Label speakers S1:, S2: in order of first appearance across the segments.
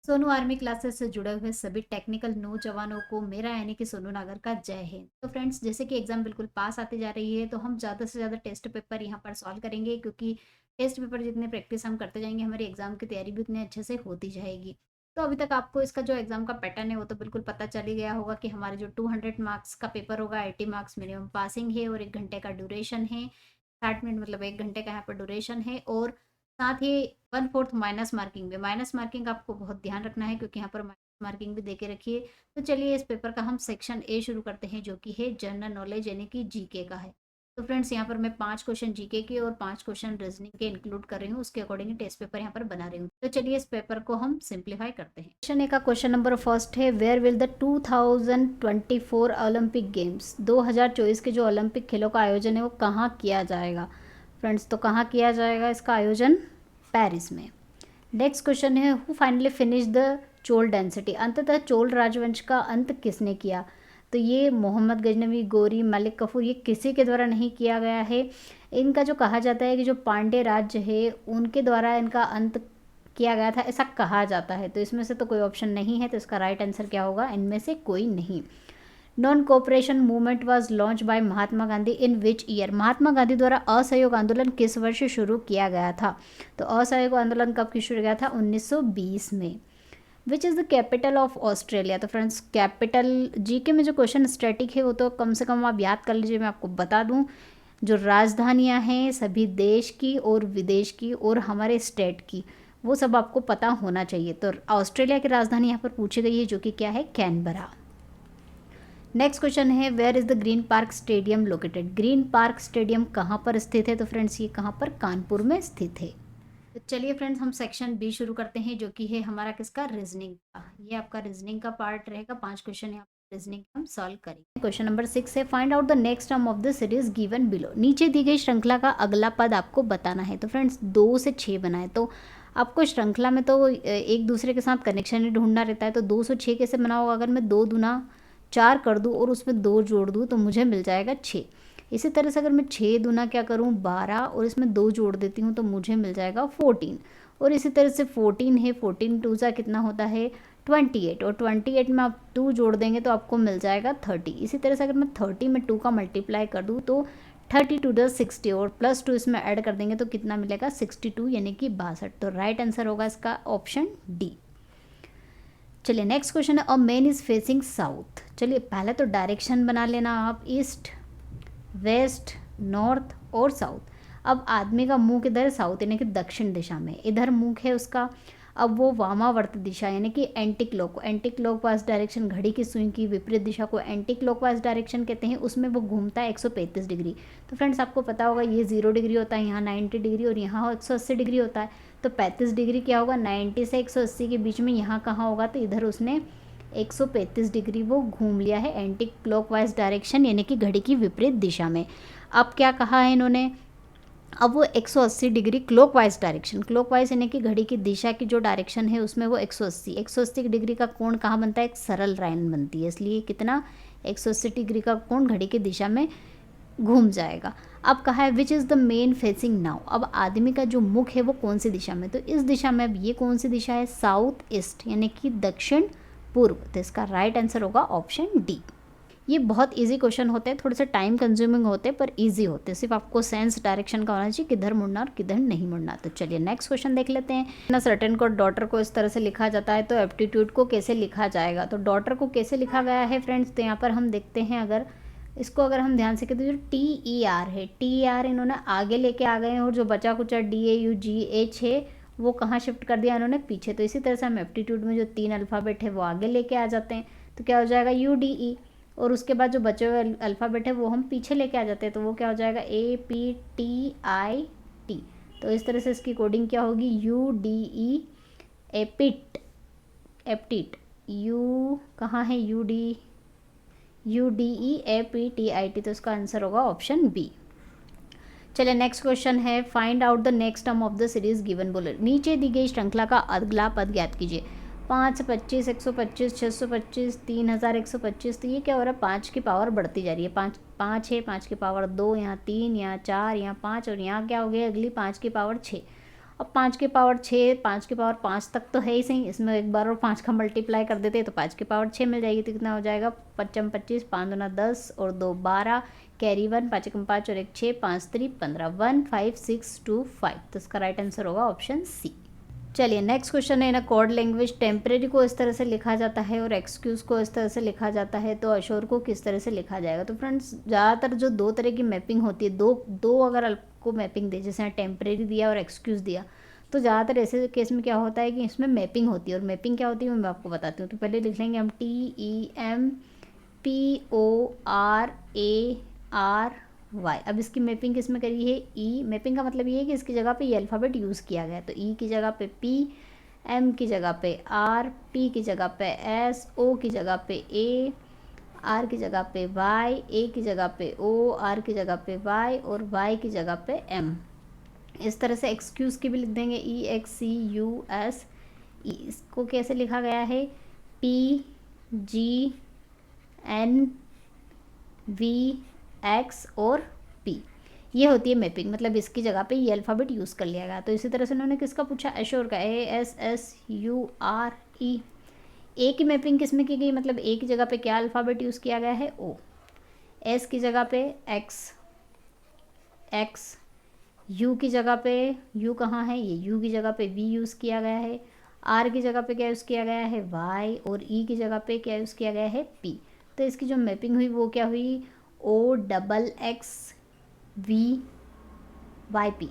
S1: Sonu army classes से जुड़े हुए सभी टेक्निकल नौजवानों को मेरा यानी कि सोनू नागर का जय हिंद। तो फ्रेंड्स, जैसे कि एग्जाम बिल्कुल पास आती जा रही है तो हम ज़्यादा से ज़्यादा टेस्ट पेपर यहाँ पर सॉल्व करेंगे, क्योंकि टेस्ट पेपर जितने प्रैक्टिस हम करते जाएंगे हमारी एग्जाम की तैयारी भी उतने अच्छे से होती जाएगी। तो अभी तक आपको इसका जो एग्जाम का पैटर्न है वो तो बिल्कुल पता चल ही गया होगा कि हमारे जो 200 मार्क्स का पेपर होगा, 80 मार्क्स मिनिमम पासिंग है और 1 घंटे का ड्यूरेशन है। 60 मिनट मतलब 1 घंटे का यहाँ पर ड्यूरेशन है। और साथ ही 1/4 माइनस मार्किंग भी, माइनस मार्किंग आपको बहुत ध्यान रखना है, क्योंकि यहाँ पर माइनस मार्किंग भी देके रखिए। तो चलिए इस पेपर का हम सेक्शन ए शुरू करते हैं, जो कि है जनरल नॉलेज यानी कि जीके का है। तो फ्रेंड्स, यहाँ पर मैं 5 क्वेश्चन जीके के और 5 क्वेश्चन रीजनिंग के इंक्लूड कर रही हूँ, उसके अकॉर्डिंग टेस्ट पेपर यहाँ पर बना रही हूँ। तो चलिए इस पेपर को हम सिंप्लीफाई करते हैं। क्वेश्चन ए का क्वेश्चन नंबर फर्स्ट है, where will the 2024 Olympic games, 2024 के जो ओलंपिक खेलों का आयोजन है वो कहाँ किया जाएगा। फ्रेंड्स, तो कहाँ किया जाएगा इसका आयोजन? पेरिस में। नेक्स्ट क्वेश्चन है, who finally finish the Chola density, अंततः चोल राजवंश का अंत किसने किया। तो ये मोहम्मद गजनवी, गोरी, मलिक कफूर, ये किसी के द्वारा नहीं किया गया है। इनका जो कहा जाता है कि जो पांड्य राज्य है उनके द्वारा इनका अंत किया गया था, ऐसा कहा जाता है। तो इसमें से तो कोई ऑप्शन नहीं है, तो इसका राइट आंसर क्या होगा? इनमें से कोई नहीं। Non cooperation movement was launch by Mahatma Gandhi in which year, Mahatma Gandhi द्वारा असहयोग आंदोलन किस वर्ष शुरू किया गया था। तो असहयोग आंदोलन कब की शुरू किया था? 1920 में। Which is the capital of Australia. तो फ्रेंड्स, कैपिटल जीके में जो क्वेश्चन स्टैटिक है वो तो कम से कम आप याद कर लीजिए। मैं आपको बता दूं, जो राजधानियां हैं सभी देश की और विदेश की और हमारे स्टेट की, वो सब आपको पता होना चाहिए। तो ऑस्ट्रेलिया की राजधानी यहाँ पर पूछी गई है, जो कि क्या है? कैनबरा। नेक्स्ट क्वेश्चन है, where is the Green Park stadium located, Green Park stadium कहाँ पर स्थित है। तो फ्रेंड्स, ये कहाँ पर? कानपुर में स्थित है। तो चलिए फ्रेंड्स, हम सेक्शन बी शुरू करते हैं, जो कि है हमारा किसका? रीजनिंग का। ये आपका रीजनिंग का पार्ट रहेगा। 5 क्वेश्चन यहाँ रीजनिंग हम सॉल्व करेंगे। क्वेश्चन नंबर 6 है, find out the next term of the series given below, नीचे दी गई श्रृंखला का अगला पद आपको बताना है। तो फ्रेंड्स, 2 से 6 बनाए, तो आपको श्रृंखला में तो एक दूसरे के साथ कनेक्शन ही ढूंढना रहता है। तो 2 से 6 कैसे बनाओगे? अगर मैं 2 दूना 4 कर दूँ और उसमें 2 जोड़ दूँ तो मुझे मिल जाएगा 6। इसी तरह से अगर मैं 6 दूना क्या करूँ? 12 और इसमें 2 जोड़ देती हूँ तो मुझे मिल जाएगा 14। और इसी तरह से 14 है, 14 टू सा कितना होता है? 28। और 28 में आप 2 जोड़ देंगे तो आपको मिल जाएगा 30। इसी तरह से अगर मैं 30 में 2 का मल्टीप्लाई कर दूँ तो 32 + 60 और +2 इसमें ऐड कर देंगे तो कितना मिलेगा? 62 यानी कि 62। तो राइट आंसर होगा इसका ऑप्शन डी। चलिए नेक्स्ट क्वेश्चन है, a man is facing south. चलिए पहले तो डायरेक्शन बना लेना आप, ईस्ट, वेस्ट, नॉर्थ और साउथ। अब आदमी का मुंह किधर है? साउथ यानी कि दक्षिण दिशा में, इधर मुंह है उसका। अब वो वामावर्त दिशा यानी कि एंटी क्लॉकवाइज डायरेक्शन, घड़ी की सुई की विपरीत दिशा को एंटी क्लॉकवाइज डायरेक्शन कहते हैं, उसमें वो घूमता है 135 डिग्री। तो फ्रेंड्स, आपको पता होगा ये 0 डिग्री होता है, यहाँ 90 डिग्री और यहाँ 180 डिग्री होता है। तो 35 डिग्री क्या होगा? 90 से 180 के बीच में यहाँ कहाँ होगा? तो इधर उसने 135 डिग्री वो घूम लिया है एंटी क्लॉकवाइज डायरेक्शन यानी कि घड़ी की विपरीत दिशा में। अब क्या कहा है इन्होंने? अब वो 180 डिग्री क्लॉकवाइज डायरेक्शन, क्लॉकवाइज यानी कि घड़ी की दिशा की जो डायरेक्शन है उसमें वो 180 डिग्री का कोण कहाँ बनता है? एक सरल लाइन बनती है, इसलिए कितना? 180 डिग्री का कोण घड़ी की दिशा में घूम जाएगा। अब कहा है which is the main facing now, अब आदमी का जो मुख है वो कौन सी दिशा में? तो इस दिशा में। अब ये कौन सी दिशा है? साउथ ईस्ट यानी कि दक्षिण पूर्व। तो इसका राइट आंसर होगा ऑप्शन डी। ये बहुत इजी क्वेश्चन होते हैं, थोड़े से टाइम कंज्यूमिंग होते हैं पर इजी होते हैं, सिर्फ आपको सेंस डायरेक्शन का होना चाहिए, किधर मुड़ना और किधर नहीं मुड़ना। तो चलिए नेक्स्ट क्वेश्चन देख लेते हैं ना। सर्टेन को डॉटर को इस तरह से लिखा जाता है, तो एप्टीट्यूड को कैसे लिखा जाएगा? तो डॉटर को कैसे लिखा गया है फ्रेंड्स? तो यहाँ पर हम देखते हैं, अगर इसको अगर हम ध्यान से कहते हैं, जो TER है, TER इन्होंने आगे लेके आ गए हैं और जो बचा कुचा DAUGH है वो कहाँ शिफ्ट कर दिया इन्होंने? पीछे। तो इसी तरह से हम एप्टीट्यूड में जो 3 अल्फ़ाबेट है वो आगे लेके आ जाते हैं, तो क्या हो जाएगा? UDE। और उसके बाद जो बचे हुए अल्फ़ाबेट है वो हम पीछे लेके आ जाते हैं, तो वो क्या हो जाएगा? APTIT। तो इस तरह से इसकी कोडिंग क्या होगी? UDE एपिट, एप्टिट, यू कहाँ है? UDEAPTIT। तो इसका आंसर होगा ऑप्शन बी। चलिए नेक्स्ट क्वेश्चन है, find out the next term of the series given बोलो, नीचे दी गई श्रृंखला का अगला पद ज्ञात कीजिए। 5, 25, 125, 625, 3125। तो ये क्या हो रहा है? 5 की पावर बढ़ती जा रही है। 5 है, 5 की पावर 2, यहाँ 3, यहाँ 4, यहाँ 5 और यहाँ क्या हो गया? अगली 5 की पावर 6। अब 5 की पावर 6, 5 की पावर 5 तक तो है ही सही, इसमें एक बार और 5 का मल्टीप्लाई कर देते हैं तो 5 की पावर 6 मिल जाएगी। तो कितना हो जाएगा, 5 25, 5 दूना 10 और 2 12, कैरी 1, 5 एकम 5 और 1 6, 5 3 15, 1 5 6 2 5। तो इसका राइट आंसर होगा ऑप्शन सी। चलिए नेक्स्ट क्वेश्चन है ना, कोड लैंग्वेज टेम्परेरी को इस तरह से लिखा जाता है और एक्सक्यूज़ को इस तरह से लिखा जाता है, तो अश्योर को किस तरह से लिखा जाएगा। तो फ्रेंड्स ज़्यादातर जो दो तरह की मैपिंग होती है, दो अगर आपको मैपिंग दे, जैसे टेम्परेरी दिया और एक्सक्यूज़ दिया, तो ज़्यादातर ऐसे केस में क्या होता है कि इसमें मैपिंग होती है। और मैपिंग क्या होती है मैं आपको बताती हूँ। तो पहले लिख लेंगे हम TEMPORARY। अब इसकी मैपिंग किस में करी है, ई। मैपिंग का मतलब ये है कि इसकी जगह पे ये अल्फ़ाबेट यूज़ किया गया है। तो ई की जगह पे पी, एम की जगह पे आर, पी की जगह पे एस, ओ की जगह पे ए, आर की जगह पे वाई, ए की जगह पे ओ, आर की जगह पे वाई और वाई की जगह पे एम। इस तरह से एक्सक्यूज़ की भी लिख देंगे EXCUS। इसको कैसे लिखा गया है, PGNVX और P। ये होती है मैपिंग, मतलब इसकी जगह पे ये अल्फ़ाबेट यूज़ कर लिया गया। तो इसी तरह से उन्होंने किसका पूछा, एश्योर का, ASSURE। ए की मैपिंग किस में की गई, मतलब ए की जगह पे क्या अल्फ़ाबेट यूज़ किया गया है, ओ। एस की जगह पे एक्स, यू की जगह पे, यू कहाँ है, ये यू की जगह पे वी यूज़ किया गया है। आर की जगह पे क्या यूज़ किया गया है, वाई। और ई की जगह पे क्या यूज़ किया गया है, पी। तो इसकी जो मैपिंग हुई वो क्या हुई, OXXVYP।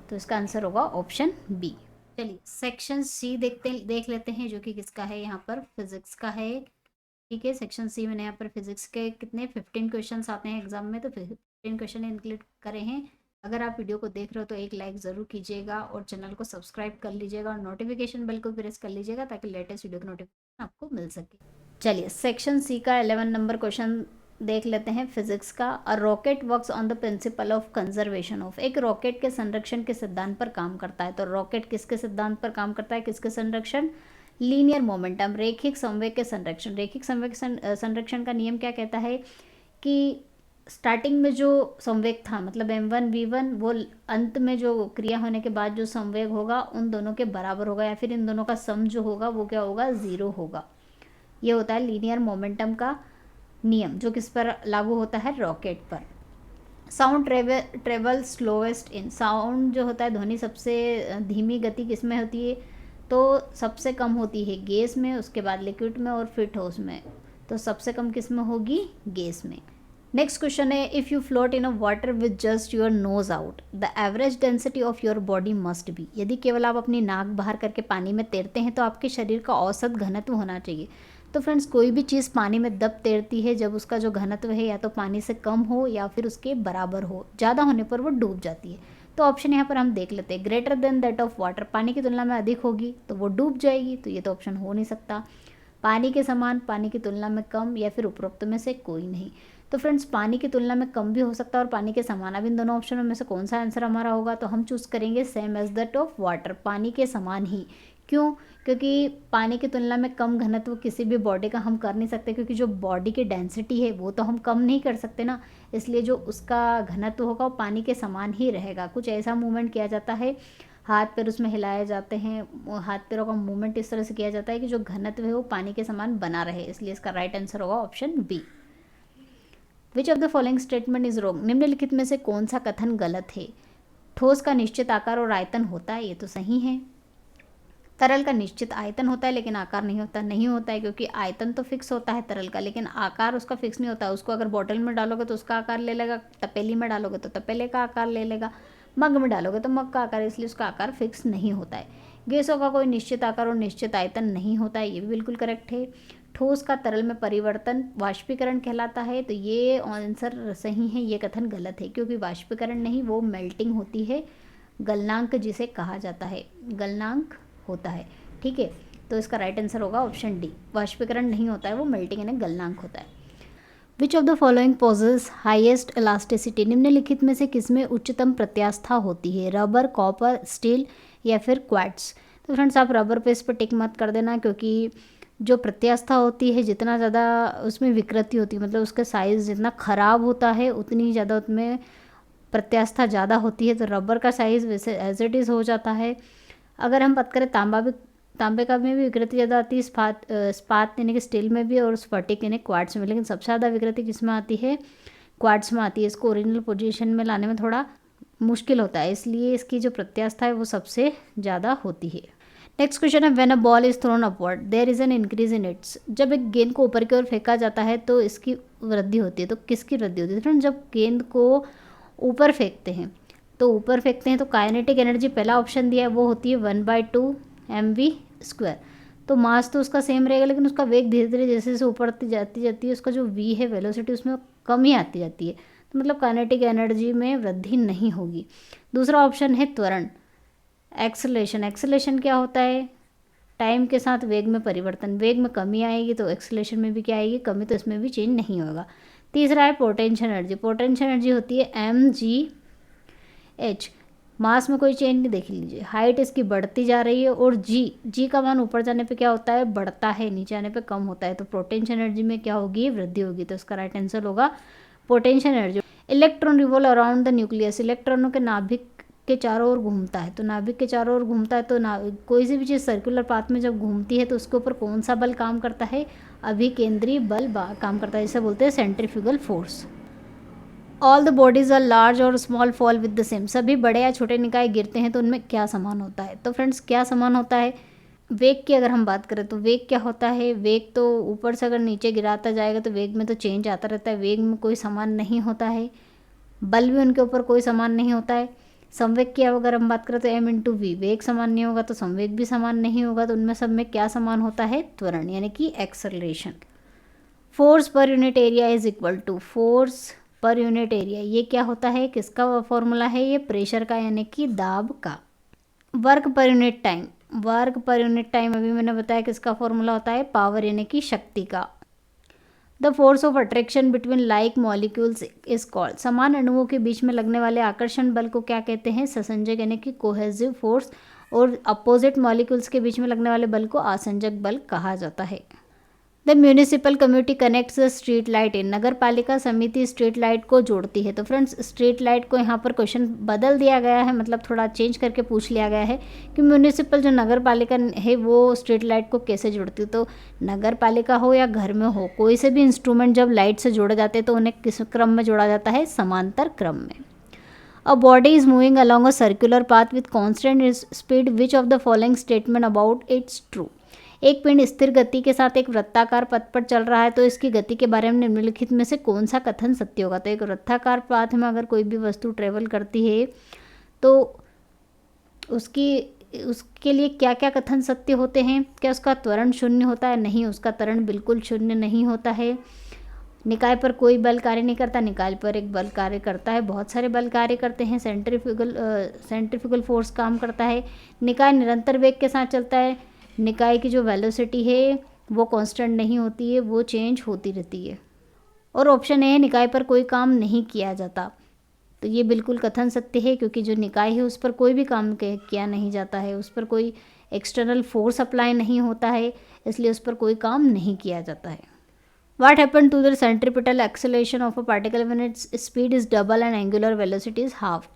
S1: तो इसका आंसर होगा ऑप्शन बी। चलिए सेक्शन सी देख लेते हैं, जो कि किसका है, यहाँ पर फिजिक्स का है। ठीक है, सेक्शन सी मैंने यहाँ पर फिजिक्स के कितने 15 क्वेश्चंस आते हैं एग्जाम में, तो 15 क्वेश्चन इंक्लूड करे हैं। अगर आप वीडियो को देख रहे हो तो एक लाइक ज़रूर कीजिएगा और चैनल को सब्सक्राइब कर लीजिएगा और नोटिफिकेशन बेल को प्रेस कर लीजिएगा ताकि लेटेस्ट वीडियो का नोटिफिकेशन आपको मिल सके। चलिए सेक्शन सी का 11 नंबर क्वेश्चन देख लेते हैं फिजिक्स का। A rocket works on the principle of conservation of. एक रॉकेट के संरक्षण के सिद्धांत पर काम करता है। तो रॉकेट किसके सिद्धांत पर काम करता है, किसके संरक्षण, लीनियर मोमेंटम, रेखिक संवेग के संरक्षण। रेखिक संवेग संरक्षण का नियम क्या कहता है कि स्टार्टिंग में जो संवेग था, मतलब m1 v1, वो अंत में जो क्रिया होने के बाद जो संवेग होगा उन दोनों के बराबर होगा, या फिर इन दोनों का सम जो होगा वो क्या होगा, ज़ीरो होगा। ये होता है लीनियर मोमेंटम का नियम, जो किस पर लागू होता है, रॉकेट पर। साउंड ट्रेवल स्लोएस्ट इन। साउंड जो होता है, ध्वनि सबसे धीमी गति किस में होती है, तो सबसे कम होती है गैस में, उसके बाद लिक्विड में और फिर ठोस में। तो सबसे कम किस में होगी, गैस में। नेक्स्ट क्वेश्चन है, if you float in a water with just your nose out the average density of your body must be. यदि केवल आप अपनी नाक बाहर करके पानी में तैरते हैं तो आपके शरीर का औसत घनत्व होना चाहिए। तो फ्रेंड्स कोई भी चीज़ पानी में तब तैरती है जब उसका जो घनत्व है या तो पानी से कम हो या फिर उसके बराबर हो, ज़्यादा होने पर वो डूब जाती है। तो ऑप्शन यहाँ पर हम देख लेते हैं, greater than that of water, पानी की तुलना में अधिक होगी तो वो डूब जाएगी, तो ये तो ऑप्शन हो नहीं सकता। पानी के समान, पानी की तुलना में कम, या फिर उपरोक्त में से कोई नहीं। तो फ्रेंड्स पानी की तुलना में कम भी हो सकता है और पानी के समान। अब इन दोनों ऑप्शनों में से कौन सा आंसर हमारा होगा, तो हम चूज़ करेंगे same as that of water, पानी के समान ही। क्यों, क्योंकि पानी की तुलना में कम घनत्व किसी भी बॉडी का हम कर नहीं सकते, क्योंकि जो बॉडी की डेंसिटी है वो तो हम कम नहीं कर सकते ना, इसलिए जो उसका घनत्व होगा वो पानी के समान ही रहेगा। कुछ ऐसा मूवमेंट किया जाता है, हाथ पैर उसमें हिलाए जाते हैं, हाथ पैरों का मूवमेंट इस तरह से किया जाता है कि जो घनत्व है वो पानी के समान बना रहे, इसलिए इसका राइट आंसर होगा option B. Which of the following statement is wrong. निम्नलिखित में से कौन सा कथन गलत है। ठोस का निश्चित आकार और आयतन होता है, ये तो सही है। तरल का निश्चित आयतन होता है लेकिन आकार नहीं होता, नहीं होता है, क्योंकि आयतन तो फिक्स होता है तरल का, लेकिन आकार उसका फिक्स नहीं होता। उसको अगर बॉटल में डालोगे तो उसका आकार ले लेगा, तपेली में डालोगे तो तपेले का आकार ले लेगा, मग में डालोगे तो मग का आकार, इसलिए उसका आकार फिक्स नहीं होता है। गैसों का कोई निश्चित आकार और निश्चित आयतन नहीं होता है, ये भी बिल्कुल करेक्ट है। ठोस का तरल में परिवर्तन वाष्पीकरण कहलाता है, तो ये आंसर सही है, ये कथन गलत है, क्योंकि वाष्पीकरण नहीं, वो मेल्टिंग होती है, गलनांक जिसे कहा जाता है, गलनांक होता है। ठीक है, तो इसका राइट आंसर होगा ऑप्शन डी, वाष्पीकरण नहीं होता है, वो मेल्टिंग यानी गलनांक होता है। Which of the following possess highest elasticity. निम्नलिखित में से किसमें उच्चतम प्रत्यास्था होती है, रबर, कॉपर, स्टील या फिर क्वार्ट्ज। तो फ्रेंड्स आप रबर पे इस पर टिक मत कर देना, क्योंकि जो प्रत्यास्था होती है जितना ज़्यादा उसमें विकृति होती है, मतलब उसका साइज़ जितना ख़राब होता है उतनी ज़्यादा उसमें प्रत्यास्थता ज़्यादा होती है तो रबर का साइज़ वैसे एज इट इज़ हो जाता है। अगर हम बात करें तांबे का में भी विकृति ज़्यादा आती है, इस्पात यानी कि स्टील में भी और स्फटिक यानी क्वार्ट्स में, लेकिन सबसे ज़्यादा विकृति किस में आती है? क्वार्ट्स में आती है। इसको ओरिजिनल पोजीशन में लाने में थोड़ा मुश्किल होता है, इसलिए इसकी जो प्रत्यास्थता है वो सबसे ज़्यादा होती है। नेक्स्ट क्वेश्चन है, when a ball is thrown upward there is an increase in its. जब एक गेंद को ऊपर की ओर फेंका जाता है तो इसकी वृद्धि होती है। तो किसकी वृद्धि होती है फ्रेंड? जब गेंद को ऊपर फेंकते हैं तो काइनेटिक एनर्जी पहला ऑप्शन दिया है वो होती है 1/2 mv²। तो मास तो उसका सेम रहेगा, लेकिन उसका वेग धीरे धीरे जैसे जैसे ऊपर जाती जाती है उसका जो v है वेलोसिटी उसमें कम ही आती जाती है। तो मतलब काइनेटिक एनर्जी में वृद्धि नहीं होगी। दूसरा ऑप्शन है त्वरण, एक्सेलेरेशन क्या होता है? टाइम के साथ वेग में परिवर्तन, वेग में कमी आएगी तो एक्सेलेरेशन में भी क्या आएगी? कमी। तो इसमें भी चेंज नहीं होगा। तीसरा है पोटेंशियल एनर्जी होती है mgh। मास में कोई चेंज नहीं, देख लीजिए हाइट इसकी बढ़ती जा रही है और जी का मान ऊपर जाने पे क्या होता है? बढ़ता है, नीचे आने पे कम होता है। तो पोटेंशियल एनर्जी में क्या होगी? वृद्धि होगी। तो इसका राइट आंसर होगा potential energy. Electron revolve around the nucleus, इलेक्ट्रॉनों के नाभिक के चारों ओर घूमता है। तो नाभिक के चारों ओर घूमता है तो कोई सी भी चीज़ सर्कुलर पाथ में जब घूमती है तो उसके ऊपर कौन सा बल काम करता है? अभिकेंद्री बल काम करता है, जिसे बोलते हैं centrifugal force. All the bodies are large और small fall with the same. सभी बड़े या छोटे निकाय गिरते हैं तो उनमें क्या समान होता है? तो फ्रेंड्स क्या समान होता है? वेग की अगर हम बात करें तो वेग क्या होता है? वेग तो ऊपर से अगर नीचे गिराता जाएगा तो वेग में तो चेंज आता रहता है, वेग में कोई समान नहीं होता है। बल भी उनके ऊपर कोई समान नहीं होता है। संवेग की अगर हम बात करें तो m/v, वेग समान नहीं होगा तो संवेग भी समान नहीं होगा। तो उनमें सब में क्या समान होता है? त्वरण यानी कि acceleration. Force per unit area is equal to, force per unit area ये क्या होता है? किसका फॉर्मूला है? ये प्रेशर का यानी कि दाब का। वर्क पर यूनिट टाइम, अभी मैंने बताया किसका फॉर्मूला होता है? पावर यानी कि शक्ति का। The force of attraction between like molecules is called, समान अणुओं के बीच में लगने वाले आकर्षण बल को क्या कहते हैं? ससंजक यानी कि कोहेसिव फोर्स। और अपोजिट मॉलिक्यूल्स के बीच में लगने वाले बल को आसंजक बल कहा जाता है। The municipal community connects the street light in, नगर पालिका समिति स्ट्रीट लाइट को जोड़ती है। तो फ्रेंड्स स्ट्रीट लाइट को यहाँ पर क्वेश्चन बदल दिया गया है, मतलब थोड़ा चेंज करके पूछ लिया गया है कि म्यूनिसिपल जो नगर पालिका है वो स्ट्रीट लाइट को कैसे जोड़ती है। तो नगर पालिका हो या घर में हो, कोई से भी इंस्ट्रूमेंट जब लाइट से जोड़े जाते हैं तो उन्हें किस क्रम में जोड़ा जाता है? समांतर क्रम में। A body is moving along a circular path with constant speed, which of the following statement about it's true. एक पिंड स्थिर गति के साथ एक वृत्ताकार पथ पर चल रहा है तो इसकी गति के बारे में निम्नलिखित में से कौन सा कथन सत्य होगा? तो एक वृत्ताकार पाथ में अगर कोई भी वस्तु ट्रेवल करती है तो उसके लिए क्या क्या कथन सत्य होते हैं? क्या उसका त्वरण शून्य होता है? नहीं, उसका त्वरण बिल्कुल शून्य नहीं होता है। निकाय पर कोई बल कार्य नहीं करता, निकाय पर एक बल कार्य करता है, बहुत सारे बल कार्य करते हैं। सेंट्रीफ्यूगल फोर्स काम करता है। निकाय निरंतर वेग के साथ चलता है। निकाय की जो वेलोसिटी है वो कांस्टेंट नहीं होती है, वो चेंज होती रहती है। और ऑप्शन ए है निकाय पर कोई काम नहीं किया जाता। तो ये बिल्कुल कथन सत्य है, क्योंकि जो निकाय है उस पर कोई भी काम किया नहीं जाता है, उस पर कोई एक्सटर्नल फोर्स अप्लाई नहीं होता है, इसलिए उस पर कोई काम नहीं किया जाता है। What happened to the centripetal acceleration of a particle when its speed is double and angular velocity is half?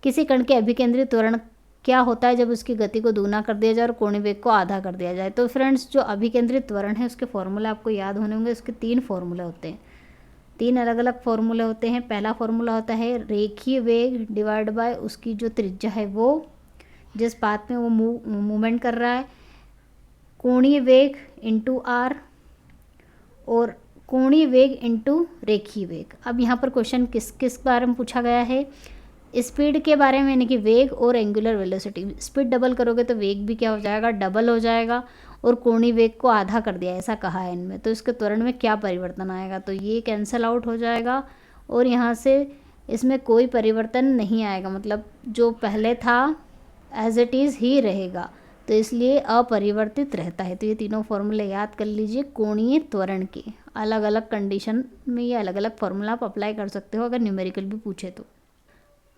S1: किसी कण के अभिकेंद्रित त्वरण क्या होता है जब उसकी गति को दूना कर दिया जाए और कोणीय वेग को आधा कर दिया जाए? तो फ्रेंड्स जो अभिकेंद्रित त्वरण है उसके फॉर्मूले आपको याद होने होंगे। उसके 3 फॉर्मूले होते हैं, 3 अलग अलग फॉर्मूले होते हैं। पहला फॉर्मूला होता है रेखीय वेग डिवाइड बाय उसकी जो त्रिज्या है वो जिस पाथ में वो मूवमेंट कर रहा है, कोणीय वेग इंटू आर और कोणीय वेग इंटू रेखीय वेग। अब यहाँ पर क्वेश्चन किस किस बारे में पूछा गया है? स्पीड के बारे में, यानी कि वेग और एंगुलर वेलोसिटी। स्पीड डबल करोगे तो वेग भी क्या हो जाएगा? डबल हो जाएगा। और कोणीय वेग को आधा कर दिया ऐसा कहा है इनमें, तो इसके त्वरण में क्या परिवर्तन आएगा? तो ये कैंसिल आउट हो जाएगा और यहाँ से इसमें कोई परिवर्तन नहीं आएगा, मतलब जो पहले था एज इट इज़ ही रहेगा, तो इसलिए अपरिवर्तित रहता है। तो ये तीनों फॉर्मूले याद कर लीजिए कोणीय त्वरण के। अलग अलग कंडीशन में ये अलग अलग फॉर्मूला आप अप्लाई कर सकते हो अगर न्यूमेरिकल भी पूछे तो।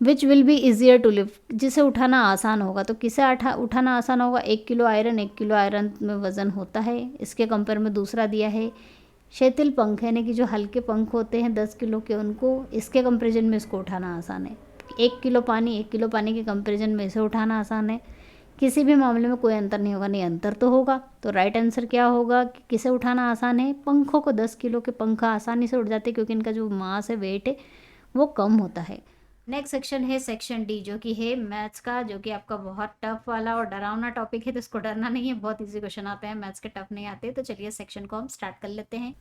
S1: Which will be easier to lift, जिसे उठाना आसान होगा। तो किसे उठाना आसान होगा? 1 किलो आयरन, 1 किलो आयरन में वज़न होता है। इसके कंपेयर में दूसरा दिया है शिथिल पंख, यानी कि जो हल्के पंख होते हैं 10 किलो के, उनको इसके कंपेरिजन में इसको उठाना आसान है। 1 किलो पानी के कंपैरिजन में इसे उठाना आसान है। किसी भी मामले में कोई अंतर नहीं होगा, नहीं अंतर तो होगा। तो राइट आंसर क्या होगा कि किसे उठाना आसान है? पंखों को। 10 किलो के पंखा आसानी से उठ जाते हैं क्योंकि इनका जो मास है, वेट है, वो कम होता है। नेक्स्ट सेक्शन है सेक्शन डी, जो कि है मैथ्स का, जो कि आपका बहुत टफ वाला और डरावना टॉपिक है। तो इसको डरना नहीं है, बहुत इजी क्वेश्चन आते हैं, मैथ्स के टफ नहीं आते। तो चलिए सेक्शन को हम स्टार्ट कर लेते हैं।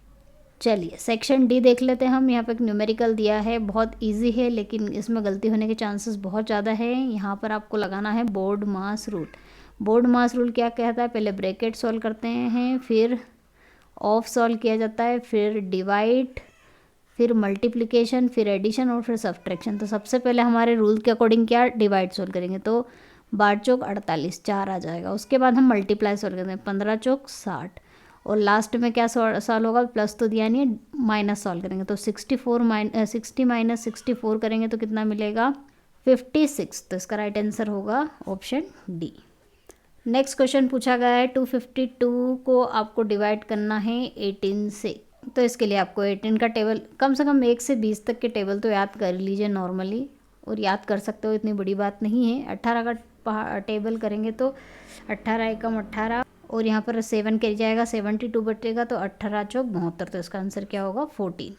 S1: चलिए सेक्शन डी देख लेते हैं हम। यहाँ पे एक न्यूमेरिकल दिया है, बहुत इजी है लेकिन इसमें गलती होने के चांसेस बहुत ज़्यादा है। यहाँ पर आपको लगाना है बोर्ड मास रूल। बोर्ड मास रूल क्या कहता है? पहले ब्रैकेट सॉल्व करते हैं, फिर ऑफ सॉल्व किया जाता है, फिर डिवाइड, फिर मल्टीप्लिकेशन, फिर एडिशन और फिर सब्ट्रैक्शन। तो सबसे पहले हमारे रूल के अकॉर्डिंग क्या डिवाइड सॉल्व करेंगे, तो 12 चौक 48, 4 आ जाएगा। उसके बाद हम मल्टीप्लाई सॉल्व करते हैं, 15 चौक 60, और लास्ट में क्या सॉल्व होगा? प्लस तो दिया नहीं है, माइनस सॉल्व करेंगे। तो 60 माइनस 64 करेंगे तो कितना मिलेगा? 56। तो इसका राइट आंसर होगा ऑप्शन डी। नेक्स्ट क्वेश्चन पूछा गया है 252 को आपको डिवाइड करना है 18 से। तो इसके लिए आपको 18 का टेबल, कम से कम 1 से 20 तक के टेबल तो याद कर लीजिए नॉर्मली, और याद कर सकते हो, इतनी बड़ी बात नहीं है। 18 का टेबल करेंगे तो 18 एकम 18, और यहाँ पर 7 कर जाएगा, 72 बटेगा तो 18 चौक 72। तो इसका आंसर क्या होगा? 14।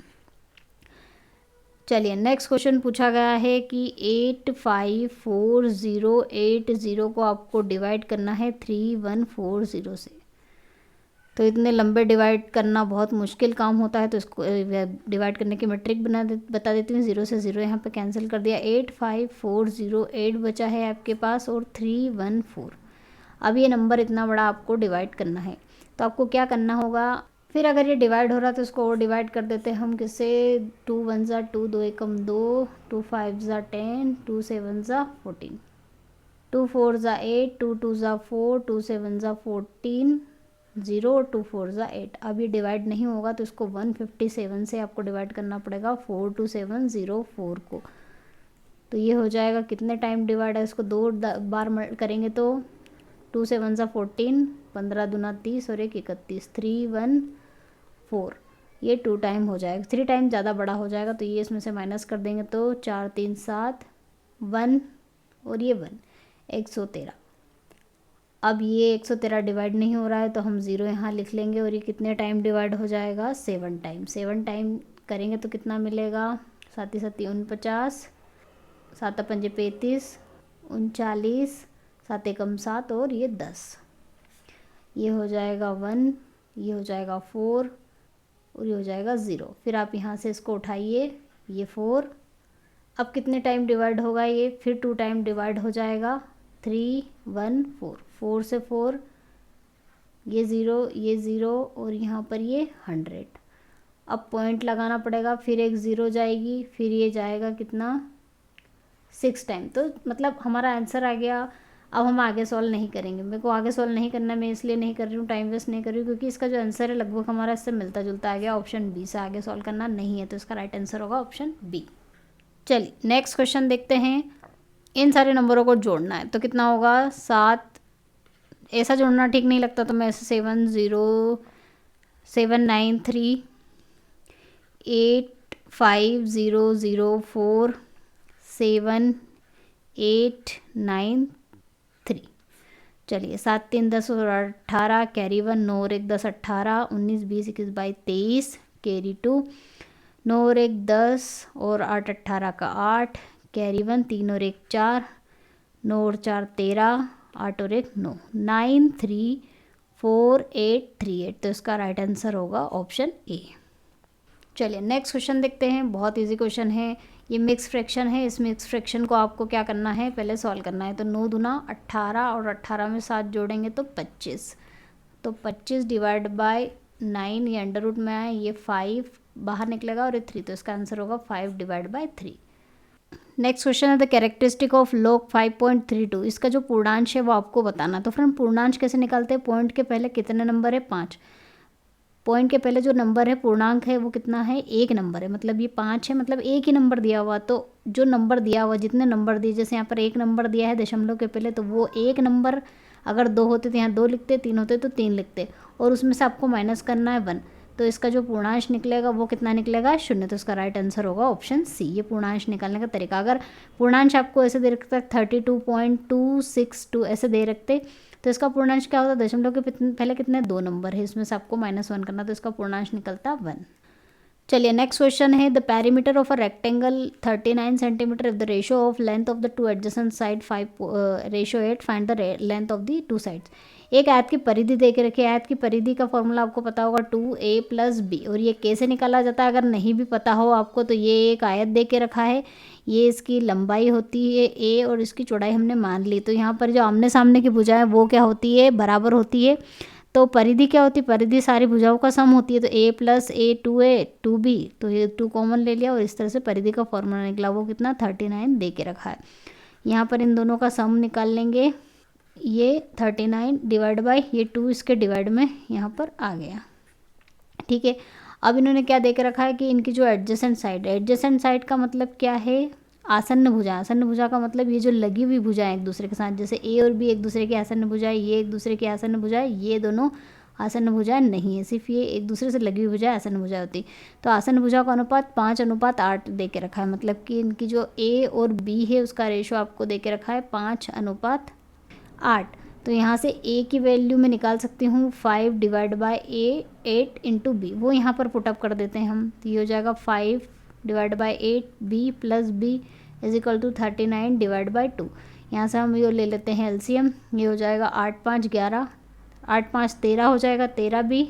S1: चलिए नेक्स्ट क्वेश्चन पूछा गया है कि 85480 को आपको डिवाइड करना है 3140 से। तो इतने लंबे डिवाइड करना बहुत मुश्किल काम होता है, तो इसको डिवाइड करने की मैं ट्रिक बता देती हूँ। 0 से 0 यहाँ पे कैंसिल कर दिया, 85408 बचा है आपके पास, और 314। अब ये नंबर इतना बड़ा आपको डिवाइड करना है, तो आपको क्या करना होगा? फिर अगर ये डिवाइड हो रहा है तो इसको और डिवाइड कर देते हैं हम किससे? 2 1 ज़ा 2, 2 एकम 2, 2 5 ज़ा 10, 2 7 ज़ा 14, 2 4 ज़ा 8, 2 2 ज़ा 4, 2 7 ज़ा 14, 0 और 2 4 ज़ा 8। अब ये डिवाइड नहीं होगा तो इसको 157 से आपको डिवाइड करना पड़ेगा 42704 को। तो ये हो जाएगा कितने टाइम डिवाइड है? इसको 2 बार करेंगे तो 2 7 ज़ा 14, 15 दूना 30 और 1 31, 314। ये 2 टाइम हो जाएगा, 3 टाइम ज़्यादा बड़ा हो जाएगा, तो ये इसमें से माइनस कर देंगे तो 4 3 7 1, और ये 1, 113। अब ये 113 डिवाइड नहीं हो रहा है तो हम 0 यहाँ लिख लेंगे, और ये कितने टाइम डिवाइड हो जाएगा? 7 टाइम। 7 टाइम करेंगे तो कितना मिलेगा? 7 7 49, 7 5 35, 39, 7 एकम 7, और ये 10। ये हो जाएगा 1, ये हो जाएगा 4, और ये हो जाएगा 0। फिर आप यहाँ से इसको उठाइए, ये 4। अब कितने टाइम डिवाइड होगा ये? फिर 2 टाइम डिवाइड हो जाएगा, 3 1 4, 4 से 4, ये 0 और यहाँ पर ये 100। अब पॉइंट लगाना पड़ेगा, फिर एक 0 जाएगी, फिर ये जाएगा कितना? 6 टाइम। तो मतलब हमारा आंसर आ गया। अब हम आगे सॉल्व नहीं करेंगे, मेरे को आगे सॉल्व नहीं करना, मैं इसलिए नहीं कर रही हूँ, टाइम वेस्ट नहीं कर रही हूँ, क्योंकि इसका जो आंसर है लगभग हमारा इससे मिलता जुलता आ गया। ऑप्शन बी से आगे सॉल्व करना नहीं है, तो इसका राइट आंसर होगा ऑप्शन बी। चलिए नेक्स्ट क्वेश्चन देखते हैं। इन सारे नंबरों को जोड़ना है, तो कितना होगा? 7। ऐसा जोड़ना ठीक नहीं लगता तो मैं ऐसे 7 0 7 9 3 8 5 0 0 4 7 8 9 3। चलिए 7 3 10 और 18, कैरी 1, 9 और 1 10 18, 19 20 21 22 23, कैरी 2, 9 और 1 10 और 8 18 का 8, कैरी 1, 3 और 1 4, 9 और 4 13, 8 और 1 9, 9 3 4 8 3 8। तो इसका राइट आंसर होगा ऑप्शन ए। चलिए नेक्स्ट क्वेश्चन देखते हैं, बहुत इजी क्वेश्चन है। ये मिक्स फ्रैक्शन है, इस मिक्स फ्रैक्शन को आपको क्या करना है? पहले सॉल्व करना है। तो 9 दूना 18, और 18 में 7 जोड़ेंगे तो 25। तो 25 डिवाइड बाय 9, ये अंडर रूट में आए, ये 5 बाहर निकलेगा और ये 3, तो इसका आंसर होगा 5 डिवाइड बाय 3। नेक्स्ट क्वेश्चन है द कैरेक्टरिस्टिक ऑफ log 5.32। इसका जो पूर्णांश है वो आपको बताना। तो फ्रेंड पूर्णांश कैसे निकालते हैं? पॉइंट के पहले कितने नंबर है? 5। पॉइंट के पहले जो नंबर है पूर्णांक है वो कितना है? 1 नंबर है, मतलब ये 5 है, मतलब एक ही नंबर दिया हुआ। तो जो नंबर दिया हुआ, जितने नंबर दिए, जैसे यहाँ पर 1 नंबर दिया है दशमलव के पहले, तो वो 1 नंबर, अगर 2 होते तो यहाँ 2 लिखते, 3 होते तो 3 लिखते, और उसमें से आपको माइनस करना है 1। तो इसका जो पूर्णांश निकलेगा वो कितना निकलेगा, 0। तो इसका राइट आंसर होगा ऑप्शन सी। ये पूर्णांश निकालने का तरीका। अगर पूर्णांश आपको ऐसे दे रखता 32.262 ऐसे दे रखते तो इसका पूर्णांश क्या होता, दशमलव के पहले कितने 2 नंबर है, इसमें से आपको -1 करना, तो इसका पूर्णांश निकलता 1। चलिए नेक्स्ट क्वेश्चन है, the perimeter of a rectangle 39 centimetre if the ratio of length of the two adjacent side 5:8 find the length of the two sides. एक आयत की परिधि दे के रखी है। आयत की परिधि का फॉर्मूला आपको पता होगा 2a + b, और ये कैसे निकाला जाता है अगर नहीं भी पता हो आपको, तो ये एक आयत दे के रखा है, ये इसकी लंबाई होती है a और इसकी चौड़ाई हमने मान ली। तो यहाँ पर जो आमने सामने की भुजा है वो क्या होती है, बराबर होती है। तो परिधि क्या होती है, परिधि सारी भुजाओं का सम होती है। तो a + a 2a 2b, तो ये 2 कॉमन ले लिया और इस तरह से परिधि का फॉर्मूला निकला, वो कितना 39 दे के रखा है। यहाँ पर इन दोनों का सम निकाल लेंगे, ये 39 डिवाइड बाय ये 2 इसके डिवाइड में यहाँ पर आ गया। ठीक है, अब इन्होंने क्या दे के रखा है कि इनकी जो एडजेसेंट साइड है, एडजेसेंट साइड का मतलब क्या है, आसन्न भुजा। आसन्न भुजा का मतलब ये जो लगी हुई भुजा है एक दूसरे के साथ, जैसे ए और बी एक दूसरे की आसन्न भुजा है, ये एक दूसरे की आसन्न भुजा है, ये दोनों आसन्न भुजाएं नहीं है, सिर्फ ये एक दूसरे से लगी हुई भुजाएं आसन्न भुजा होती। तो आसन्न भुजा का अनुपात 5:8 दे के रखा है, मतलब कि इनकी जो ए और बी है उसका रेशो आपको दे के रखा है 5:8। तो यहाँ से a की वैल्यू मैं निकाल सकती हूँ 5 divide by a 8 into B, वो यहाँ पर पुटअप कर देते हैं हम। तो ये हो जाएगा 5 divide bye 8 b + b = 39 divide by 2। यहाँ से हम ये ले लेते हैं एलसीएम, ये हो जाएगा 8 5 11, 8 5 13 हो जाएगा, 13b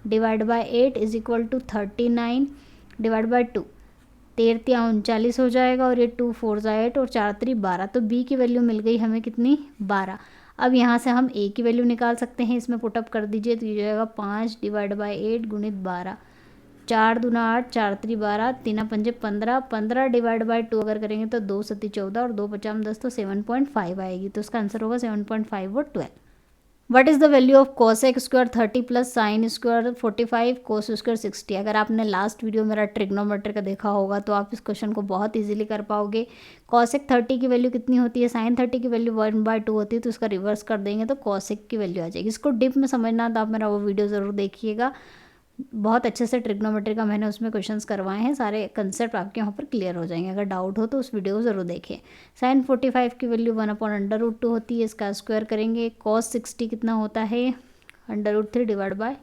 S1: divide by 8 = 39 divide by 2, 13 39 हो जाएगा, और ये 2 4 8 और 4 3 12। तो b की वैल्यू मिल गई हमें कितनी, 12। अब यहाँ से हम a की वैल्यू निकाल सकते हैं, इसमें पुटअप कर दीजिए, तो ये हो जाएगा 5 डिवाइड बाय 8 गुणित 12, 4 दूना 8, 4 3 12, 3 पंजे 15, 15 डिवाइड बाय 2 अगर करेंगे तो 2 7 14 और 2 5 10, तो 7.5 आएगी। तो इसका आंसर होगा 7.5 और 12। What is the value of cosec square 30 + sin square 45 cos square 60। अगर आपने लास्ट वीडियो मेरा ट्रिग्नोमेट्री का देखा होगा तो आप इस क्वेश्चन को बहुत इजीली कर पाओगे। cosec 30 की वैल्यू कितनी होती है, sin 30 की वैल्यू 1/2 होती है, तो इसका रिवर्स कर देंगे तो cosec की वैल्यू आ जाएगी। इसको डिप में समझना तो आप मेरा वो वीडियो ज़रूर देखिएगा, बहुत अच्छे से ट्रिग्नोमेट्री का मैंने उसमें क्वेश्चंस करवाए हैं, सारे कंसेप्ट आपके वहाँ पर क्लियर हो जाएंगे। अगर डाउट हो तो उस वीडियो को ज़रूर देखें। sin 45 की वैल्यू 1/√2 होती है, इसका स्क्वायर करेंगे। cos 60 कितना होता है, √3 डिवाइड बाय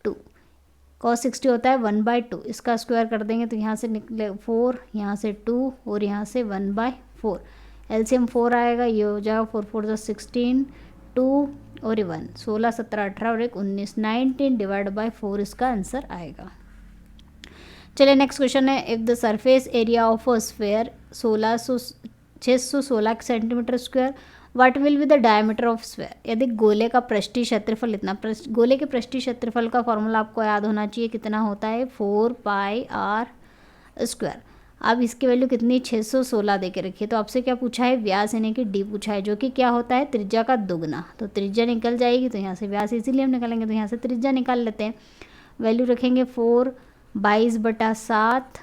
S1: 2। cos 60 होता है 1/2, इसका स्क्वायर कर देंगे तो यहाँ से निकले 4, यहाँ से 2 और यहाँ से 1/4। एलसीएम 4 आएगा, ये हो जाएगा 4 4 16, 2 और 1, 16 17 18 और 1 19, 19 डिवाइड बाय 4 इसका आंसर आएगा। चलिए नेक्स्ट क्वेश्चन है, if the surface area of a sphere 616 centimetre square, what will be the diameter of sphere. यदि गोले का पृष्ठीय क्षेत्रफल इतना, गोले के पृष्ठीय क्षेत्रफल का फॉर्मूला आपको याद होना चाहिए, कितना होता है 4πr²। अब इसकी वैल्यू कितनी 616 दे के रखिए। तो आपसे क्या पूछा है, व्यास यानी कि डी पूछा है, जो कि क्या होता है त्रिज्या का दुगना। तो त्रिज्या निकल जाएगी, तो यहाँ से व्यास इसीलिए हम निकालेंगे, तो यहाँ से त्रिज्या निकाल लेते हैं। वैल्यू रखेंगे 4 22/7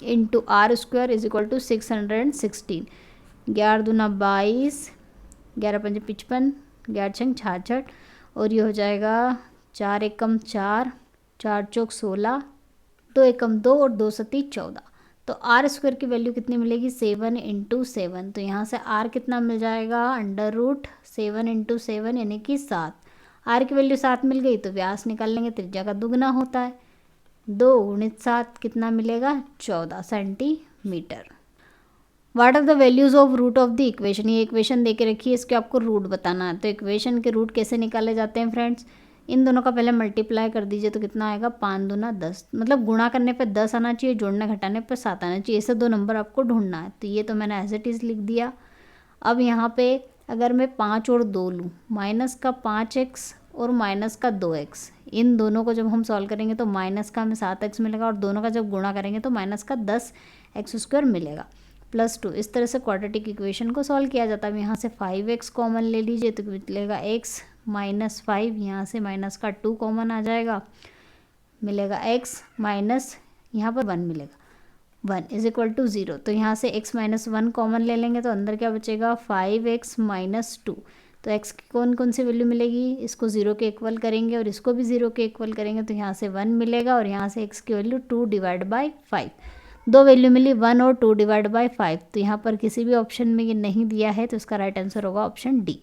S1: इंटू r² = 616, 11 दूना 22, 11 पंजे 55, 11 छंग 66, और ये हो जाएगा 4 एकम 4, 4 चौक 16, 2 एकम 2 और 2 सती 14। तो r² की वैल्यू कितनी मिलेगी 7 × 7। तो यहाँ से r कितना मिल जाएगा, √7 × 7 यानी कि 7। r की वैल्यू 7 मिल गई, तो व्यास निकाल लेंगे, त्रिज्या का दुगना होता है, 2 × 7 कितना मिलेगा 14 centimetre. What are the values of root of the equation. ये इक्वेशन दे के रखी है, इसके आपको रूट बताना है। तो इक्वेशन के रूट कैसे निकाले जाते हैं फ्रेंड्स, इन दोनों का पहले मल्टीप्लाई कर दीजिए, तो कितना आएगा 5 दूना 10, मतलब गुणा करने पे 10 आना चाहिए, जोड़ने घटाने पे 7 आना चाहिए, ऐसे 2 नंबर आपको ढूंढना है। तो ये तो मैंने एज इट इज़ लिख दिया। अब यहाँ पे अगर मैं 5 और 2 लूँ, माइनस का 5x और माइनस का 2x, इन दोनों को जब हम सॉल्व करेंगे तो माइनस का हमें 7x मिलेगा, और दोनों का जब गुणा करेंगे तो माइनस का 10x² मिलेगा, +2। इस तरह से क्वाड्रेटिक इक्वेशन को सॉल्व किया जाता है। यहाँ से 5x कॉमन ले लीजिए, तो मिलेगा x -5, यहाँ से माइनस का 2 कॉमन आ जाएगा, मिलेगा x माइनस यहाँ पर 1 मिलेगा, 1 = 0। तो यहाँ से x - 1 कॉमन ले लेंगे, तो अंदर क्या बचेगा 5x - 2। तो x की कौन कौन सी वैल्यू मिलेगी, इसको 0 के इक्वल करेंगे और इसको भी 0 के इक्वल करेंगे तो यहाँ से 1 मिलेगा और यहाँ से x की वैल्यू 2/5, दो वैल्यू मिली 1 और 2/5। तो यहाँ पर किसी भी ऑप्शन में ये नहीं दिया है तो इसका राइट आंसर होगा ऑप्शन डी।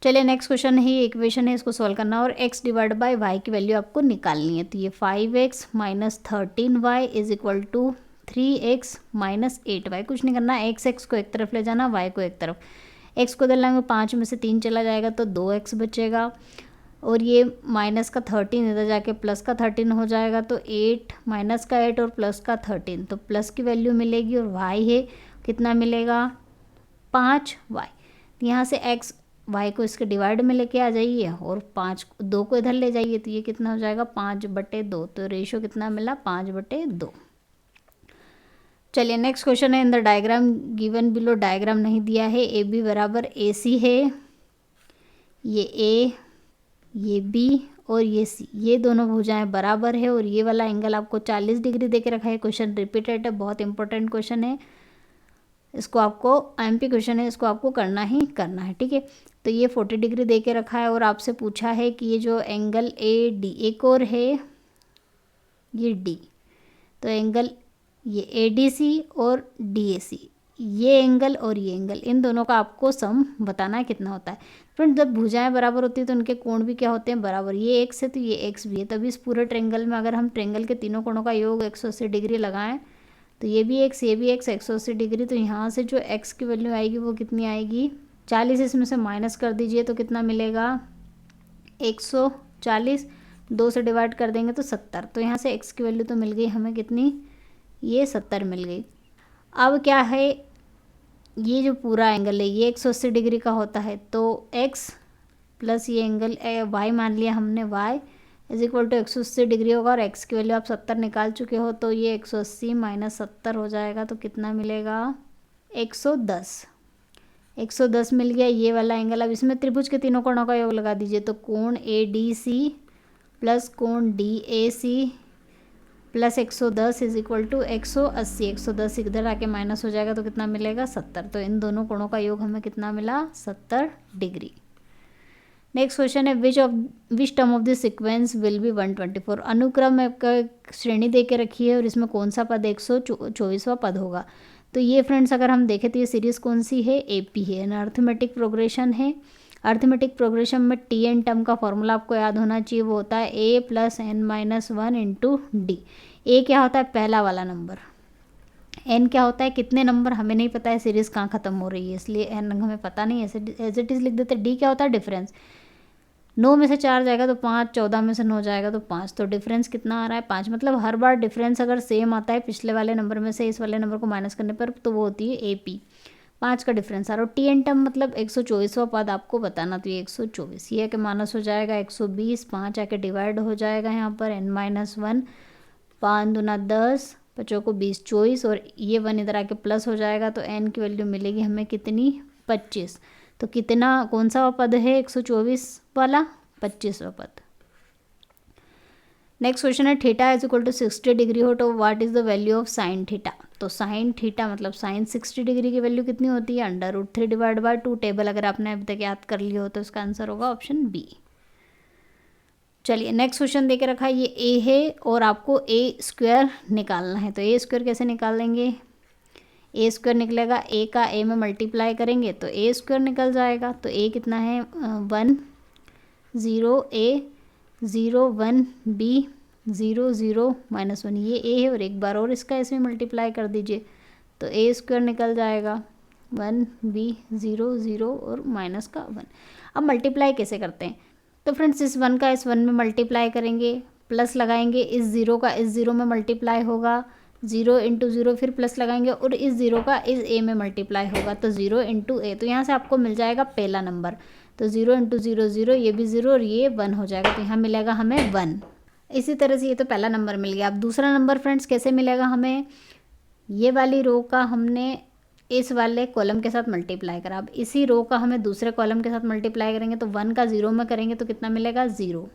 S1: चलिए नेक्स्ट क्वेश्चन है, ये इक्वेशन है, इसको सॉल्व करना और x/y की वैल्यू आपको निकालनी है। तो ये 5x - 13y = 3x - 8y। कुछ नहीं करना, x को एक तरफ ले जाना, y को एक तरफ। x को दलाएंगे 5 में से 3 चला जाएगा तो 2x बचेगा और ये माइनस का 13 इधर जाके प्लस का 13 हो जाएगा तो 8 माइनस का 8 और प्लस का 13, तो प्लस की वैल्यू मिलेगी और y है कितना मिलेगा 5y। यहाँ से x y को इसके डिवाइड में लेके आ जाइए और 2 को इधर ले जाइए तो ये कितना हो जाएगा 5/2। तो रेशियो कितना मिला 5/2। चलिए नेक्स्ट क्वेश्चन है, in the diagram given below, diagram नहीं दिया है, ए बी बराबर ए सी है, ये ए ये बी और ये सी, ये दोनों भुजाएं बराबर है और ये वाला एंगल आपको 40 डिग्री दे के रखा है। क्वेश्चन रिपीटेड है, बहुत इंपॉर्टेंट क्वेश्चन है, इसको आपको एमपी क्वेश्चन है, इसको आपको करना ही करना है, ठीक है। तो ये 40 डिग्री दे के रखा है और आपसे पूछा है कि ये जो एंगल ए डी, एक और है ये डी, तो एंगल ये ए डी सी और डी ए सी, ये एंगल और ये एंगल, इन दोनों का आपको सम बताना है कितना होता है। फ्रेंड्स जब भुजाएं बराबर होती है तो उनके कोण भी क्या होते हैं बराबर, ये एक्स है तो ये एक्स भी है, तभी इस पूरे ट्रेंगल में अगर हम ट्रेंगल के तीनों कोणों का योग 180 डिग्री लगाएं तो ये भी एक्स ये भी एक्स 180 डिग्री, तो यहाँ से जो एक्स की वैल्यू आएगी वो कितनी आएगी 40, इसमें से माइनस कर दीजिए तो कितना मिलेगा 140, 2 से डिवाइड कर देंगे तो 70, तो यहाँ से एक्स की वैल्यू तो मिल गई हमें कितनी, ये 70 मिल गई। अब क्या है, ये जो पूरा एंगल है ये 180 डिग्री का होता है तो x प्लस ये एंगल y मान लिया हमने, y = 180 डिग्री होगा और x की वैल्यू आप 70 निकाल चुके हो तो ये 180 - 70 हो जाएगा तो कितना मिलेगा 110 मिल गया ये वाला एंगल। अब इसमें त्रिभुज के तीनों कोणों का योग लगा दीजिए तो कोण ए डी सी प्लस कोण डी ए सी प्लस 110 = 180, 110 इधर आके माइनस हो जाएगा तो कितना मिलेगा 70, तो इन दोनों कोणों का योग हमें कितना मिला 70 डिग्री। नेक्स्ट क्वेश्चन है, which term of this sequence will be 124। अनुक्रम का श्रेणी दे के रखी है और इसमें कौन सा पद 124वां पद होगा। तो ये फ्रेंड्स अगर हम देखें तो ये सीरीज़ कौन सी है, AP है, अर्थमेटिक प्रोग्रेशन है। अर्थमेटिक प्रोग्रेशन में TN टर्म का फॉर्मूला आपको याद होना चाहिए, वो होता है A + n - 1 × D। A क्या होता है पहला वाला नंबर, n क्या होता है कितने नंबर हमें नहीं पता है, सीरीज़ कहाँ ख़त्म हो रही है इसलिए n हमें पता नहीं है, एज इट इज़ लिख देते। D क्या होता है डिफरेंस, 9 में से 4 जाएगा तो 5, 14 में से 9 जाएगा तो 5, तो डिफरेंस कितना आ रहा है 5। मतलब हर बार डिफरेंस अगर सेम आता है पिछले वाले नंबर में से इस वाले नंबर को माइनस करने पर तो वो होती है AP, 5 का डिफरेंस आ रहा है। और TN टर्म मतलब 124वां पद आपको बताना, तो ये 124, ये के माइनस हो जाएगा 120, 5 आके डिवाइड हो जाएगा यहाँ पर n - 1, 5 दूना 10, 5 को 20, 24 और ये 1 इधर आके प्लस हो जाएगा तो n की वैल्यू मिलेगी हमें कितनी 25। तो कितना कौन सा पद है 124 वाला 25वां पद। नेक्स्ट क्वेश्चन है, थीटा = 60 डिग्री हो तो what is the value of sine theta. तो साइन थीटा मतलब साइन 60 डिग्री की वैल्यू कितनी होती है √3/2। टेबल अगर आपने अभी तक याद कर लिया हो तो इसका आंसर होगा ऑप्शन बी। चलिए नेक्स्ट क्वेश्चन दे के रखा है, ये ए है और आपको A² निकालना है। तो A² कैसे निकाल लेंगे, A² निकलेगा, A का A में मल्टीप्लाई करेंगे तो A² निकल जाएगा। तो A कितना है 1 0 A 0 1 B 0 0 -1, ये A है और एक बार और इसका इसमें मल्टीप्लाई कर दीजिए तो A² निकल जाएगा 1 B 0 0 और माइनस का 1। अब मल्टीप्लाई कैसे करते हैं, तो फ्रेंड्स इस 1 का इस 1 में मल्टीप्लाई करेंगे, प्लस लगाएंगे, इस 0 का इस 0 में मल्टीप्लाई होगा, 0 × 0 फिर प्लस लगाएंगे और इस 0 का इस A में मल्टीप्लाई होगा तो 0 × A। तो यहाँ से आपको मिल जाएगा पहला नंबर, तो 0 × 0 0, ये भी 0 और ये 1 हो जाएगा तो यहाँ मिलेगा हमें 1। इसी तरह से ये तो पहला नंबर मिल गया। अब दूसरा नंबर फ्रेंड्स कैसे मिलेगा हमें, ये वाली रो का हमने इस वाले कॉलम के साथ मल्टीप्लाई करा, अब इसी रो का हमें दूसरे कॉलम के साथ मल्टीप्लाई करेंगे तो 1 का 0 में करेंगे तो कितना मिलेगा 0,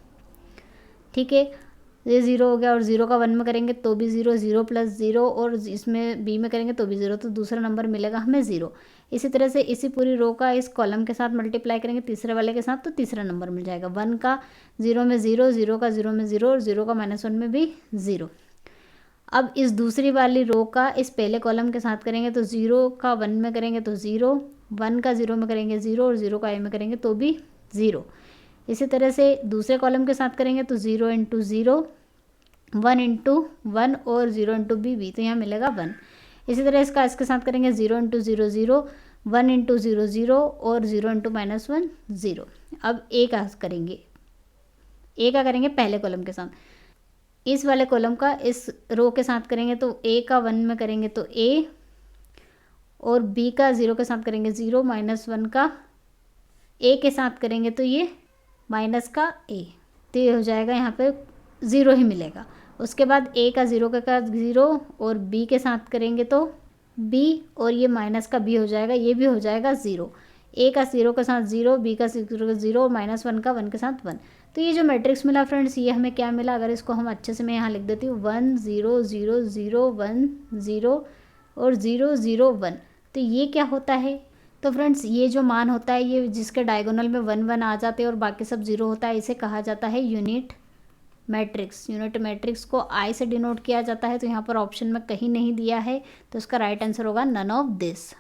S1: ठीक है। ये 0 हो गया, और 0 का 1 में करेंगे तो भी 0, 0 प्लस 0, और इसमें बी में करेंगे तो भी 0, तो दूसरा नंबर मिलेगा हमें 0। इसी तरह से इसी पूरी रो का इस कॉलम के साथ मल्टीप्लाई करेंगे तीसरे वाले के साथ, तो तीसरा नंबर मिल जाएगा। 1 का 0 में 0, 0 का 0 में 0, और 0 का -1 में भी 0। अब इस दूसरी वाली रो का इस पहले कॉलम के साथ करेंगे तो 0 का 1 में करेंगे तो 0, 1 का 0 में करेंगे 0, और 0 का ए में करेंगे तो भी 0। इसी तरह से दूसरे कॉलम के साथ करेंगे तो 0 इंटू 0, 1 इंटू 1, और 0 इंटू बी, तो यहाँ मिलेगा 1। इसी तरह इसके साथ करेंगे 0 इंटू 0, 0, 1 इंटू 0, 0, और 0 इंटू -1, 0। अब ए का करेंगे, ए का करेंगे पहले कॉलम के साथ, इस वाले कॉलम का इस रो के साथ करेंगे तो ए का 1 में करेंगे तो ए, और बी का 0 के साथ करेंगे 0, -1 का ए के साथ करेंगे तो ये माइनस का ए, तो ये हो जाएगा यहाँ पे 0 ही मिलेगा। उसके बाद ए का 0 के साथ 0, और बी के साथ करेंगे तो बी, और ये माइनस का बी हो जाएगा, ये भी हो जाएगा 0। ए का 0 के साथ 0, बी का 0 का 0, -1 का 1 के साथ 1। तो ये जो मैट्रिक्स मिला फ्रेंड्स, ये हमें क्या मिला, अगर इसको हम अच्छे से मैं यहाँ लिख देती हूँ 1 0 0 0 1 0 और 0 0 1, तो ये क्या होता है, तो फ्रेंड्स ये जो मान होता है, ये जिसके डायगोनल में 1 1 आ जाते हैं और बाकी सब 0 होता है, इसे कहा जाता है यूनिट मैट्रिक्स। यूनिट मैट्रिक्स को आई से डिनोट किया जाता है, तो यहाँ पर ऑप्शन में कहीं नहीं दिया है, तो इसका राइट आंसर होगा none of this.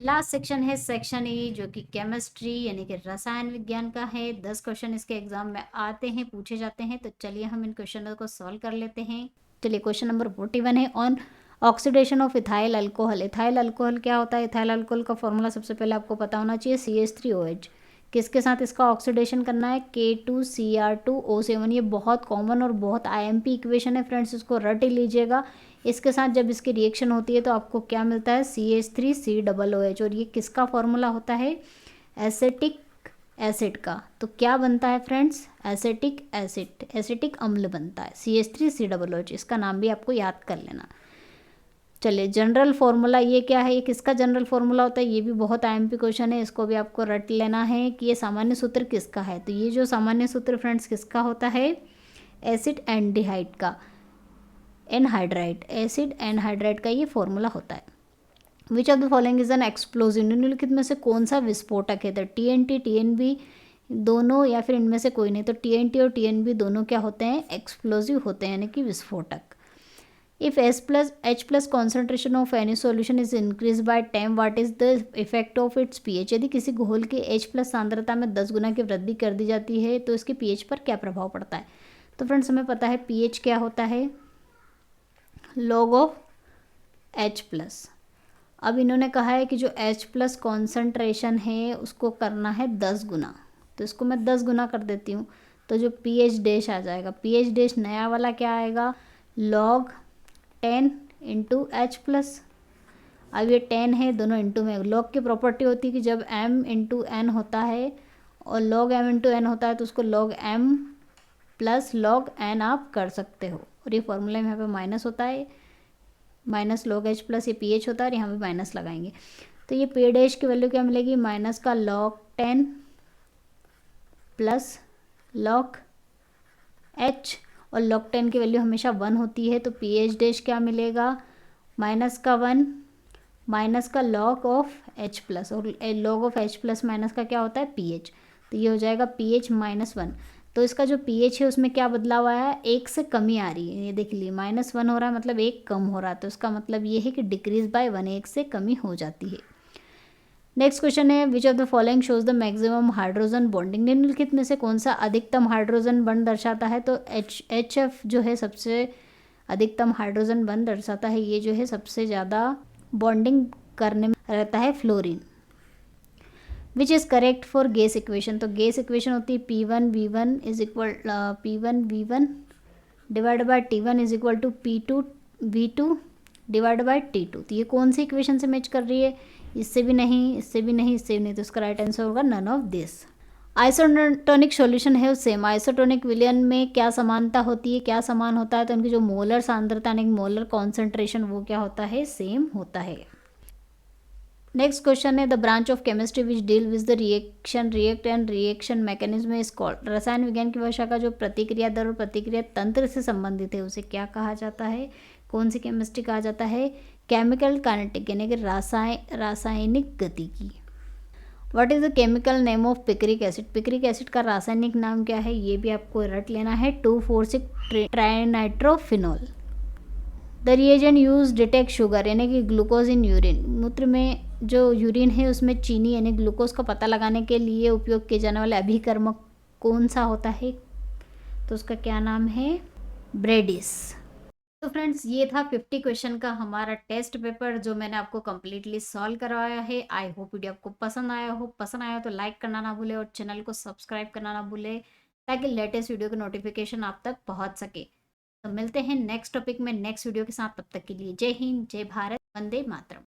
S1: Last section है सेक्शन ए, जो कि केमिस्ट्री यानी कि रसायन विज्ञान का है। 10 क्वेश्चन इसके एग्जाम में आते हैं, पूछे जाते हैं, तो चलिए हम इन क्वेश्चनों को सॉल्व कर लेते हैं। चलिए क्वेश्चन नंबर 41 है, on oxidation of ethyl alcohol. Ethyl alcohol क्या होता है, इथाइल अल्कोहल का फॉर्मूला सबसे पहले आपको पता होना चाहिए, CH3OH। किसके साथ इसका ऑक्सीडेशन करना है, K2Cr2O7। ये बहुत कॉमन और बहुत IMP इक्वेशन है फ्रेंड्स, इसको रट ही लीजिएगा। इसके साथ जब इसकी रिएक्शन होती है तो आपको क्या मिलता है, CH3COOH, और ये किसका फॉर्मूला होता है, एसेटिक एसिड का। तो क्या बनता है फ्रेंड्स, एसेटिक एसिड, एसिटिक अम्ल बनता है, CH3COOH। इसका नाम भी आपको याद कर लेना। चलिए जनरल फॉर्मूला ये क्या है, ये किसका जनरल फॉर्मूला होता है, ये भी बहुत IMP क्वेश्चन है, इसको भी आपको रट लेना है कि ये सामान्य सूत्र किसका है। तो ये जो सामान्य सूत्र फ्रेंड्स किसका होता है, एसिड एंडिहाइड का, एनहाइड्राइड, एसिड एनहाइड्राइड का ये फॉर्मूला होता है। Which of the following is an explosive, निम्नलिखित में से कौन सा विस्फोटक है, तो TNT TNB दोनों, या फिर इनमें से कोई नहीं, तो TNT और TNB दोनों क्या होते हैं, एक्सप्लोजिव होते हैं, यानी कि विस्फोटक। If H+ concentration of any solution is increased by 10, what is the effect of its pH? यदि किसी घोल के H+ सांद्रता में 10 गुना की वृद्धि कर दी जाती है तो इसके pH पर क्या प्रभाव पड़ता है। तो फ्रेंड्स हमें पता है pH क्या होता है, log of H+। अब इन्होंने कहा है कि जो H+ कॉन्सेंट्रेशन है उसको करना है 10 गुना, तो इसको मैं 10 गुना कर देती हूँ, तो जो pH- आ जाएगा, pH- नया वाला क्या आएगा, log 10 इंटू H+। अब ये 10 है, दोनों इंटू में, लॉग की प्रॉपर्टी होती है कि जब m इंटू एन होता है और log m इंटू एन होता है तो उसको log m plus log n आप कर सकते हो, और ये फॉर्मूला में यहाँ पे माइनस होता है, माइनस log H प्लस ये pH होता है, और यहाँ पे माइनस लगाएंगे तो ये P' की वैल्यू क्या मिलेगी, माइनस का log 10 प्लस log H, और log 10 की वैल्यू हमेशा 1 होती है, तो pH- क्या मिलेगा, माइनस का 1 माइनस का log ऑफ H+, और log ऑफ H+ माइनस का क्या होता है, pH, तो ये हो जाएगा pH -1। तो इसका जो pH है उसमें क्या बदलाव आया है, 1 से कमी आ रही है, ये देख लीजिए -1 हो रहा है, मतलब 1 कम हो रहा है, तो इसका मतलब ये है कि डिक्रीज बाय 1, 1 से कमी हो जाती है। नेक्स्ट क्वेश्चन है, which of the following shows the maximum hydrogen bonding, निम्नलिखित में से कौन सा अधिकतम हाइड्रोजन बंध दर्शाता है, तो HF जो है सबसे अधिकतम हाइड्रोजन बंध दर्शाता है, ये जो है सबसे ज़्यादा बॉन्डिंग करने में रहता है fluorine. Which is correct for gas equation, तो गैस इक्वेशन होती है P1V1 is equal P1V1 divide by T1 is equal to P2V2 divide by T2। तो ये कौन सी इक्वेशन से मैच कर रही है, इससे भी नहीं, इससे भी नहीं, इससे भी नहीं, तो इसका राइट आंसर होगा none of this. Isotonic solution है सेम, आइसोटोनिक विलयन में क्या समानता होती है, क्या समान होता है, तो उनकी जो मोलर सांद्रता यानी मोलर कॉन्सेंट्रेशन वो क्या होता है, सेम होता है। नेक्स्ट क्वेश्चन है the branch of chemistry which deal with the reaction react and reaction mechanism is called. रसायन विज्ञान की वह शाखा जो प्रतिक्रिया दर और प्रतिक्रिया तंत्र से संबंधित है उसे क्या कहा जाता है? कौन सी केमिस्ट्री कहा जाता है? केमिकल काइनेटिक यानी कि रासायनिक गतिकी। What is the chemical name of picric acid? Picric acid का रासायनिक नाम क्या है? ये भी आपको रट लेना है, 2,4,6 trinitrophenol. The reagent use detect sugar यानी कि ग्लूकोज इन यूरिन। मूत्र में जो यूरिन है उसमें चीनी यानी ग्लूकोज का पता लगाने के लिए उपयोग किए जाने वाला अभिकर्मक कौन सा होता है? तो उसका क्या नाम है? ब्रेडिस। तो फ्रेंड्स ये था 50 क्वेश्चन का हमारा टेस्ट पेपर जो मैंने आपको कम्प्लीटली सॉल्व करवाया है। आई होप वीडियो आपको पसंद आया तो लाइक करना ना भूले और चैनल को सब्सक्राइब करना ना भूले ताकि लेटेस्ट वीडियो की नोटिफिकेशन आप तक पहुंच सके। तो मिलते हैं नेक्स्ट टॉपिक में नेक्स्ट वीडियो के साथ, तब तक के लिए जय हिंद, जय भारत, वंदे मातरम।